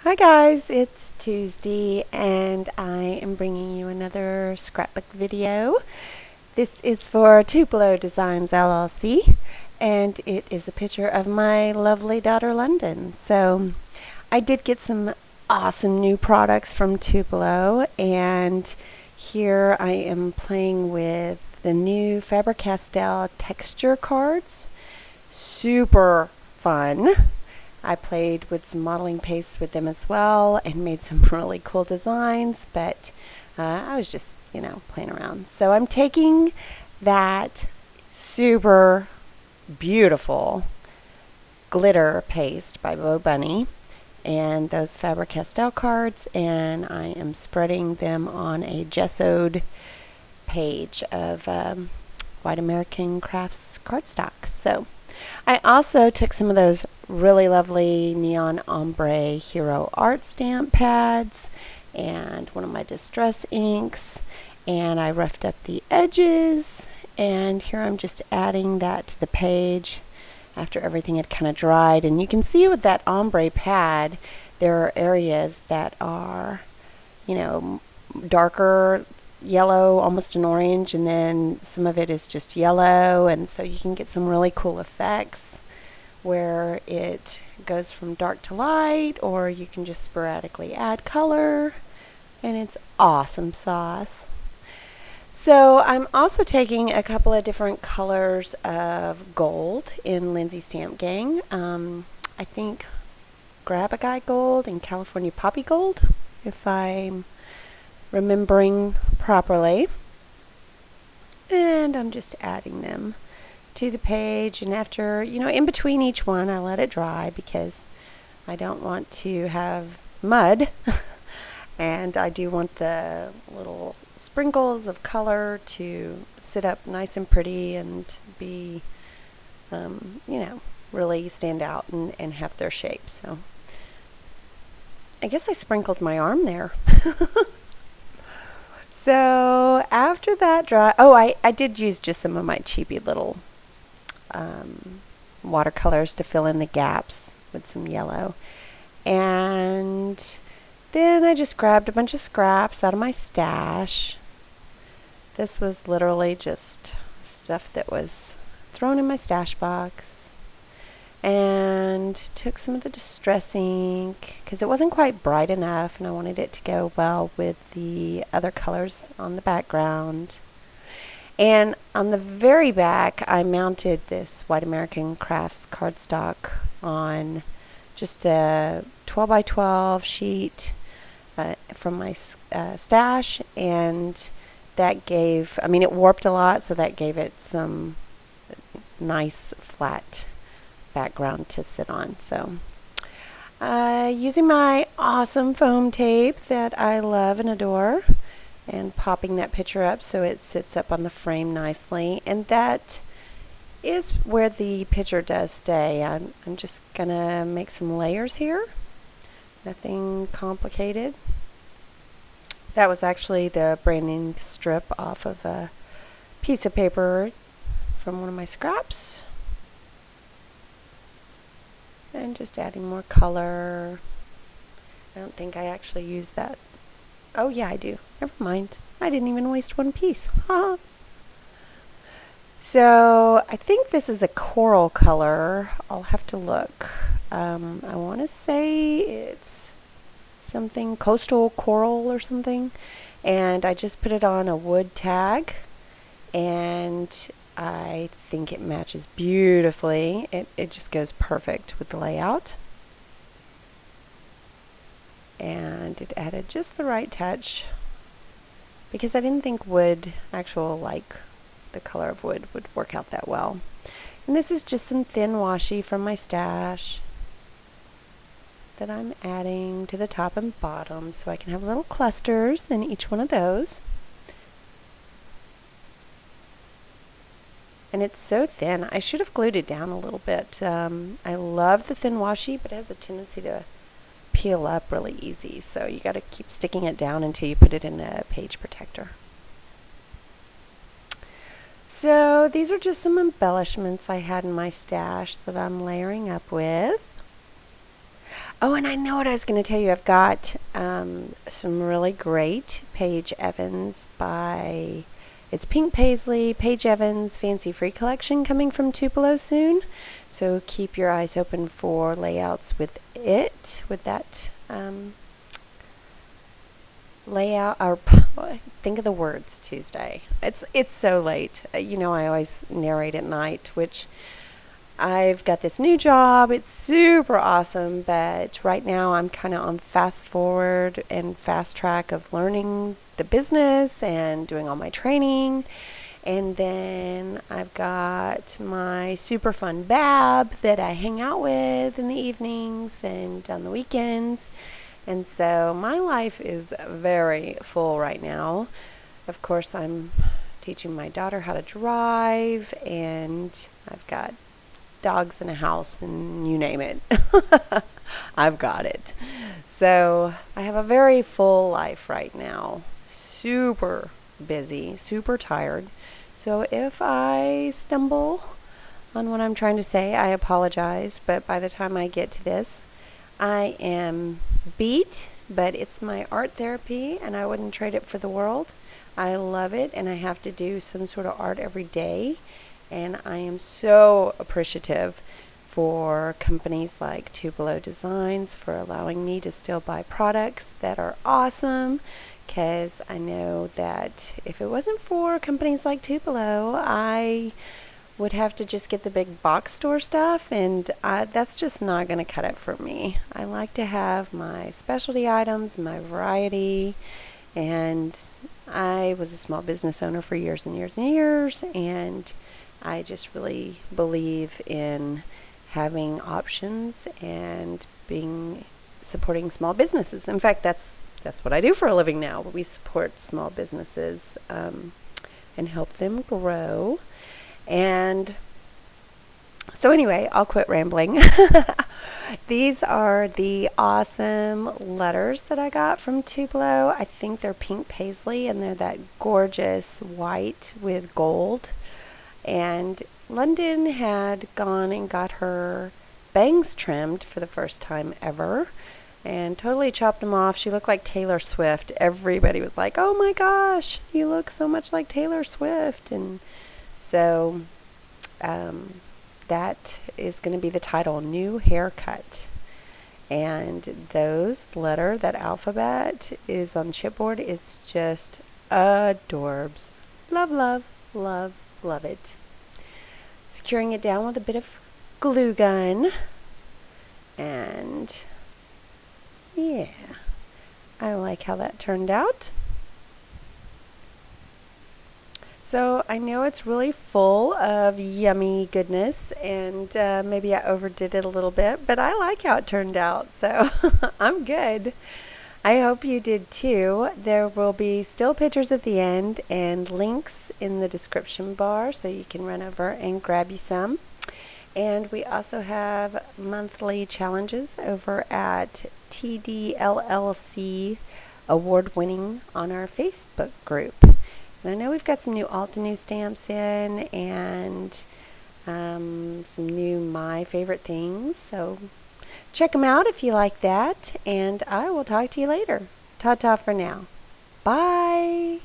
Hi guys, it's Tuesday and I am bringing you another scrapbook video. This is for Tupelo Designs LLC and it is a picture of my lovely daughter London. So I did get some awesome new products from Tupelo, and here I am playing with the new Faber-Castell texture cards. Super fun. I played with some modeling paste with them as well and made some really cool designs, but I was just, playing around. So I'm taking that super beautiful glitter paste by Bo Bunny and those Faber-Castell cards, and I am spreading them on a gessoed page of White American Crafts cardstock. So I also took some of those really lovely neon ombre hero art stamp pads and one of my distress inks, and I roughed up the edges, and here I'm just adding that to the page after everything had kind of dried. And you can see with that ombre pad there are areas that are darker yellow, almost an orange, and then some of it is just yellow, and so you can get some really cool effects where it goes from dark to light, or you can just sporadically add color, and it's awesome sauce. So I'm also taking a couple of different colors of gold in Lindsay Stamp Gang. I think Grab a Guy Gold and California Poppy Gold, if I'm remembering properly. And I'm just adding them to the page, and after, in between each one, I let it dry because I don't want to have mud and I do want the little sprinkles of color to sit up nice and pretty and be, really stand out and have their shape. So I guess I sprinkled my arm there. So after that dry, I did use just some of my cheapy little watercolors to fill in the gaps with some yellow. And then I just grabbed a bunch of scraps out of my stash. This was literally just stuff that was thrown in my stash box. And took some of the distress ink because it wasn't quite bright enough and I wanted it to go well with the other colors on the background. And on the very back, I mounted this White American Crafts cardstock on just a 12 by 12 sheet from my stash, and that gave, it warped a lot, so that gave it some nice flat background to sit on. So using my awesome foam tape that I love and adore, and popping that picture up so it sits up on the frame nicely, and that is where the picture does stay. I'm just gonna make some layers here, nothing complicated. That was actually the branding strip off of a piece of paper from one of my scraps, and just adding more color. I don't think I actually used that. Oh yeah, I do. Never mind. I didn't even waste one piece. So I think this is a coral color. I'll have to look. I want to say it's something coastal coral or something. And I just put it on a wood tag, and I think it matches beautifully. It just goes perfect with the layout. And it added just the right touch because I didn't think wood, the color of wood, would work out that well. And this is just some thin washi from my stash that I'm adding to the top and bottom so I can have little clusters in each one of those. And it's so thin. I should have glued it down a little bit. I love the thin washi, but it has a tendency to peel up really easy, so you got to keep sticking it down until you put it in a page protector. So these are just some embellishments I had in my stash that I'm layering up with. Oh, and I know what I was going to tell you. I've got some really great Paige Evans by, it's Pink Paisley, Paige Evans Fancy Free Collection coming from Tupelo soon. So keep your eyes open for layouts with it, with that layout, or think of the words Tuesday. It's so late. You know, I always narrate at night, which I've got this new job. It's super awesome, but right now I'm kind of on fast forward and fast track of learning the business and doing all my training. And then I've got my super fun Bab that I hang out with in the evenings and on the weekends. And so my life is very full right now. Of course, I'm teaching my daughter how to drive, and I've got dogs in a house, and you name it. I've got it. So I have a very full life right now. Super busy, super tired. So if I stumble on what I'm trying to say, I apologize. But by the time I get to this, I am beat, but it's my art therapy, and I wouldn't trade it for the world. I love it, and I have to do some sort of art every day. And I am so appreciative for companies like Tupelo Designs for allowing me to still buy products that are awesome, because I know that if it wasn't for companies like Tupelo, I would have to just get the big box store stuff, and that's just not going to cut it for me. I like to have my specialty items, my variety, and I was a small business owner for years and years and years, and I just really believe in having options and supporting small businesses. In fact, that's what I do for a living now. We support small businesses and help them grow. And so anyway, I'll quit rambling. These are the awesome letters that I got from Tupelo. I think they're pink paisley, and they're that gorgeous white with gold. And London had gone and got her bangs trimmed for the first time ever and totally chopped them off. She looked like Taylor Swift. Everybody was like, oh my gosh, you look so much like Taylor Swift. And so that is going to be the title, New Haircut. And that alphabet is on chipboard. It's just adorbs. Love, love, love, love it. Securing it down with a bit of glue gun. And yeah, I like how that turned out. So I know it's really full of yummy goodness, and maybe I overdid it a little bit, but I like how it turned out, so I'm good. I hope you did too. There will be still pictures at the end and links in the description bar so you can run over and grab you some. And we also have monthly challenges over at TDLLC award-winning on our Facebook group. And I know we've got some new Altenew stamps in and some new My Favorite Things. So check them out if you like that. And I will talk to you later. Ta-ta for now. Bye.